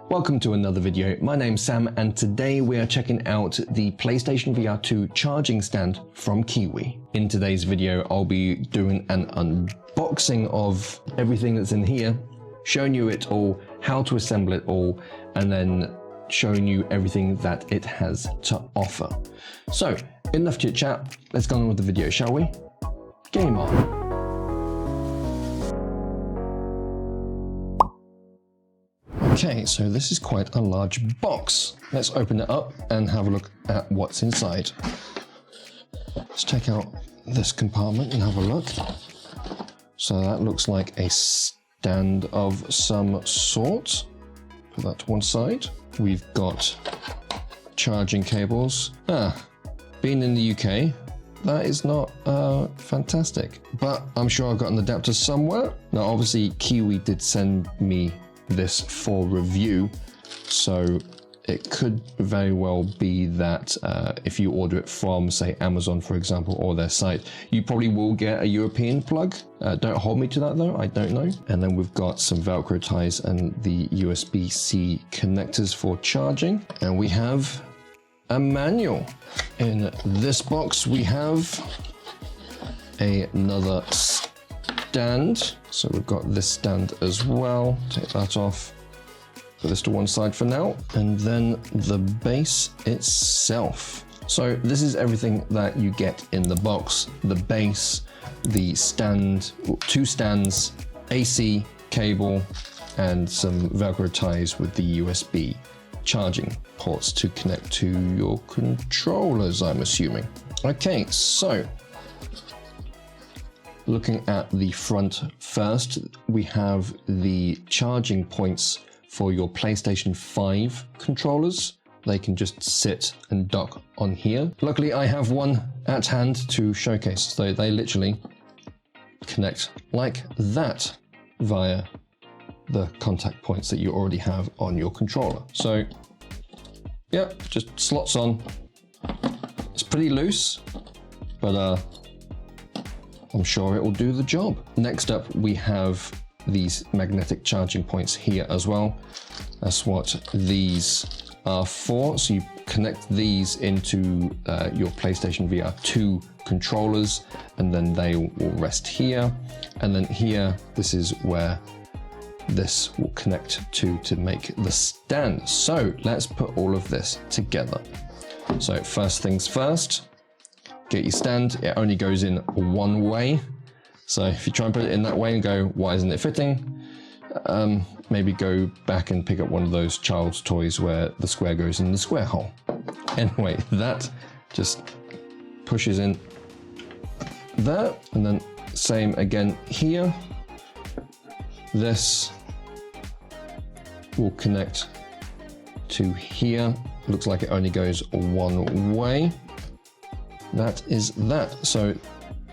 Welcome to another video. My name's Sam and today we are checking out the PlayStation VR2 charging stand from Kiwi. In today's video I'll be doing an unboxing of everything that's in here, showing you it all, how to assemble it all, and then showing you everything that it has to offer. So enough chit chat, let's go on with the video, shall we? Game on. Okay, so this is quite a large box. Let's open it up and have a look at what's inside. Let's check out this compartment and have a look. So that looks like a stand of some sort. Put that to one side. We've got charging cables. Being in the UK, that is not fantastic, but I'm sure I've got an adapter somewhere. Now obviously Kiwi did send me this for review, so it could very well be that if you order it from, say, Amazon, for example, or their site, you probably will get a European plug. Don't hold me to that though, I don't know. And then we've got some Velcro ties and the USB-C connectors for charging. And we have a manual. In this box we have another stand. So we've got this stand as well. Take that off. Put this to one side for now. And then the base itself. So this is everything that you get in the box. The base, the stand, two stands, AC cable, and some Velcro ties with the USB charging ports to connect to your controllers, I'm assuming. Okay, so looking at the front first, we have the charging points for your PlayStation 5 controllers. They can just sit and dock on here. Luckily, I have one at hand to showcase. So they literally connect like that via the contact points that you already have on your controller. So yeah, just slots on. It's pretty loose, but I'm sure it will do the job. Next up, we have these magnetic charging points here as well. That's what these are for. So you connect these into your PlayStation VR2 controllers, and then they will rest here. And then here, this is where this will connect to make the stand. So let's put all of this together. So first things first, get your stand. It only goes in one way. So if you try and put it in that way and go, why isn't it fitting? Maybe go back and pick up one of those child's toys where the square goes in the square hole. Anyway, that just pushes in there, and then same again here. This will connect to here. Looks like it only goes one way. That is that. So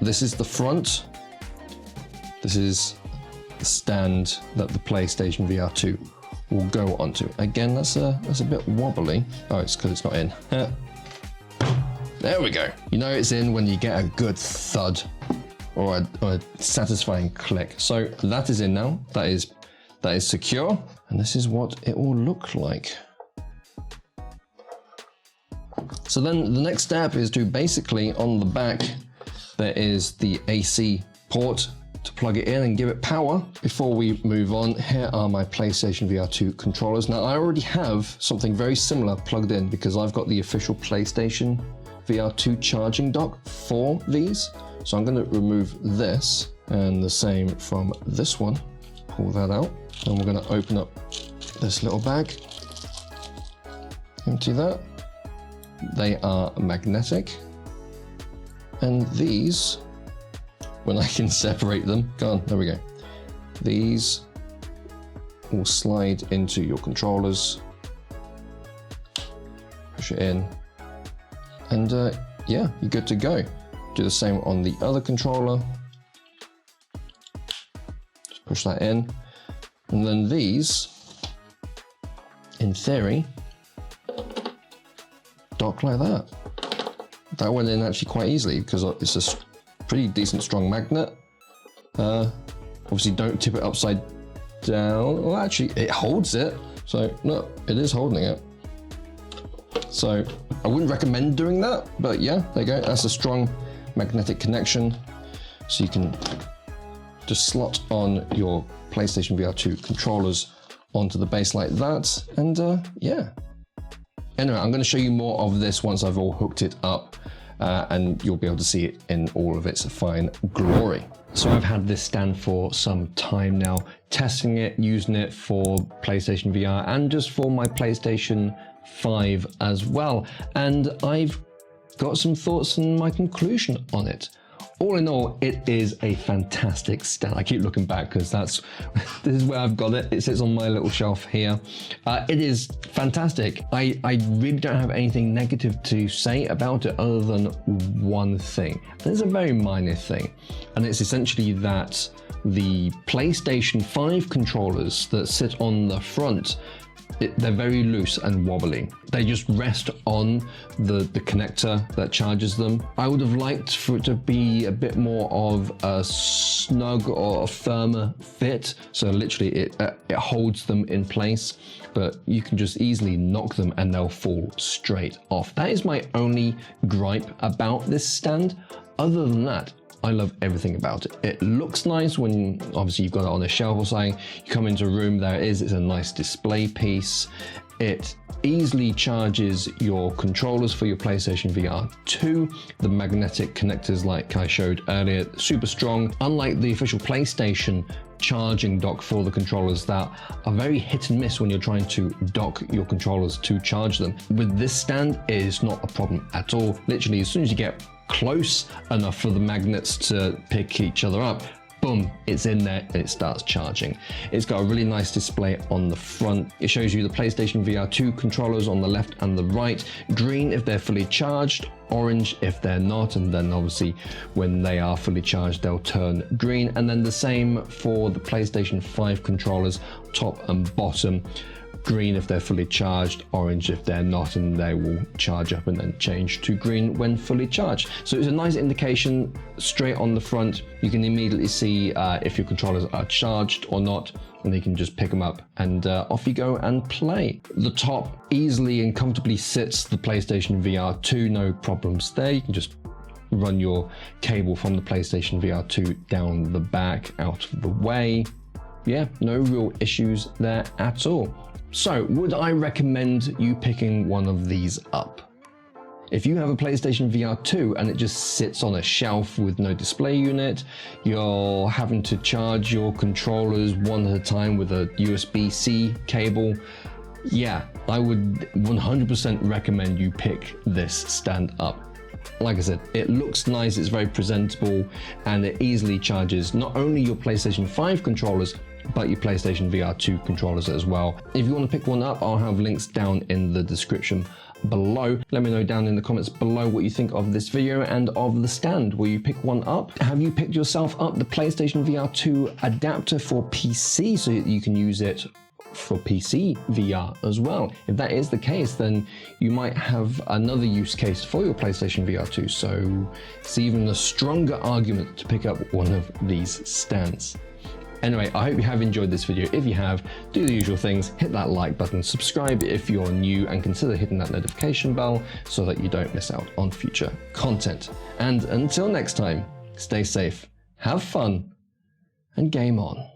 this is the front. This is the stand that the PlayStation VR2 will go onto. Again, that's a bit wobbly. Oh, it's because it's not in. There we go. You know it's in when you get a good thud or a satisfying click. So that is in now. That is secure, and this is what it will look like. So then the next step is to basically, on the back, there is the AC port to plug it in and give it power. Before we move on, here are my PlayStation VR2 controllers. Now I already have something very similar plugged in because I've got the official PlayStation VR2 charging dock for these. So I'm going to remove this, and the same from this one. Pull that out, and we're going to open up this little bag. Empty that. They are magnetic, and these, when I can separate them, go on, there we go. These will slide into your controllers. Push it in, and yeah, you're good to go. Do the same on the other controller. Just push that in, and then these, in theory, dock like that. That went in actually quite easily because it's a pretty decent strong magnet. Obviously don't tip it upside down. Well, actually it holds it, So no, it is holding it. So I wouldn't recommend doing that, but yeah, there you go. That's a strong magnetic connection. So you can just slot on your PlayStation VR2 controllers onto the base like that. And yeah. Anyway, I'm going to show you more of this once I've all hooked it up, and you'll be able to see it in all of its fine glory. So I've had this stand for some time now, testing it, using it for PlayStation VR and just for my PlayStation 5 as well. And I've got some thoughts and my conclusion on it. All in all, it is a fantastic stand. I keep looking back because this is where I've got it. It sits on my little shelf here. It is fantastic. I really don't have anything negative to say about it other than one thing. There's a very minor thing, and it's essentially that the PlayStation 5 controllers that sit on the front, they're very loose and wobbly. They just rest on the connector that charges them. I would have liked for it to be a bit more of a snug or a firmer fit. So literally it holds them in place, but you can just easily knock them and they'll fall straight off. That is my only gripe about this stand. Other than that, I love everything about it. It looks nice when obviously you've got it on a shelf or something. You come into a room, there it is. It's a nice display piece. It easily charges your controllers for your PlayStation VR 2. The magnetic connectors, like I showed earlier, super strong. Unlike the official PlayStation charging dock for the controllers that are very hit and miss when you're trying to dock your controllers to charge them. With this stand, it is not a problem at all. Literally, as soon as you get close enough for the magnets to pick each other up, boom, it's in there and it starts charging. It's got a really nice display on the front. It shows you the PlayStation VR 2 controllers on the left and the right, green if they're fully charged, orange if they're not, and then obviously when they are fully charged they'll turn green, and then the same for the PlayStation 5 controllers, top and bottom. Green if they're fully charged, orange if they're not, and they will charge up and then change to green when fully charged. So it's a nice indication straight on the front. You can immediately see if your controllers are charged or not, and you can just pick them up and off you go and play. The top easily and comfortably sits the PlayStation VR 2, no problems there. You can just run your cable from the PlayStation VR 2 down the back, out of the way. Yeah, no real issues there at all. So, would I recommend you picking one of these up? If you have a PlayStation VR 2 and it just sits on a shelf with no display unit, you're having to charge your controllers one at a time with a USB-C cable, yeah, I would 100% recommend you pick this stand up. Like I said, it looks nice, it's very presentable, and it easily charges not only your PlayStation 5 controllers, but your PlayStation VR 2 controllers as well. If you want to pick one up, I'll have links down in the description below. Let me know down in the comments below what you think of this video and of the stand. Will you pick one up? Have you picked yourself up the PlayStation VR 2 adapter for PC so that you can use it for PC VR as well? If that is the case, then you might have another use case for your PlayStation VR 2, so it's even a stronger argument to pick up one of these stands. Anyway, I hope you have enjoyed this video. If you have, do the usual things, hit that like button, subscribe if you're new, and consider hitting that notification bell so that you don't miss out on future content. And until next time, stay safe, have fun, and game on.